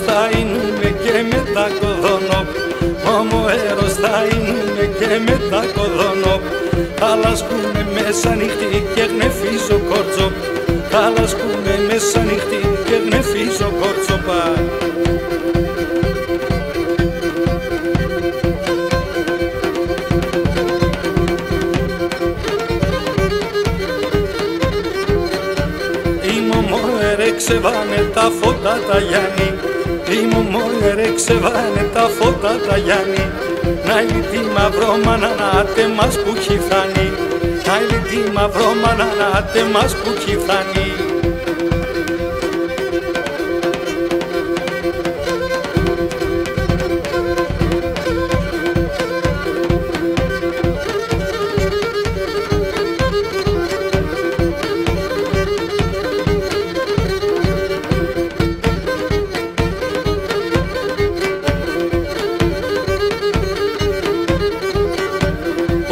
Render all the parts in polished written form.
Θα είναι και μετά κοδώνω, όμο έρος θα είναι και μετά κοδώνω. Θα λασκούμε μέσα νυχτή και γνεφίζω κόρτσο, θα λασκούμε μέσα νυχτή και γνεφίζω κόρτσο. Η μωμό ερεξεβάνε τα φώτα τα Γιάννη, η μωμό ερεξεβάνε τα φώτα τα Γιάννη. Να είναι τη μαυρό μάνα να τε μας που έχει φτάνει, να είναι τη μαυρό μάνα να τε μας που έχει φτάνει.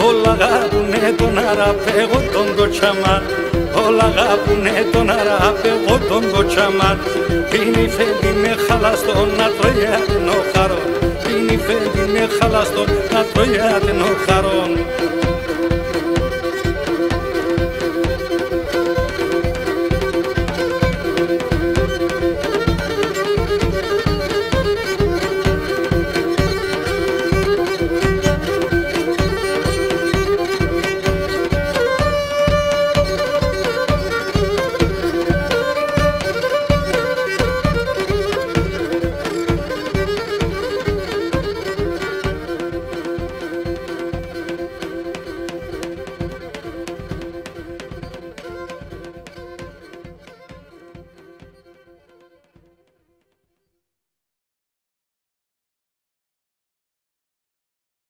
Όλα αγαπουνε τον αράπε, εγώ τον κοτσαμάν. Όλα αγαπουνε τον αράπε, εγώ τον κοτσαμάν. Πίνει φέντινε χαλαστό να τρώει άτενο χαρόν, πίνει φέντινε χαλαστό να τρώει άτενο χαρόν.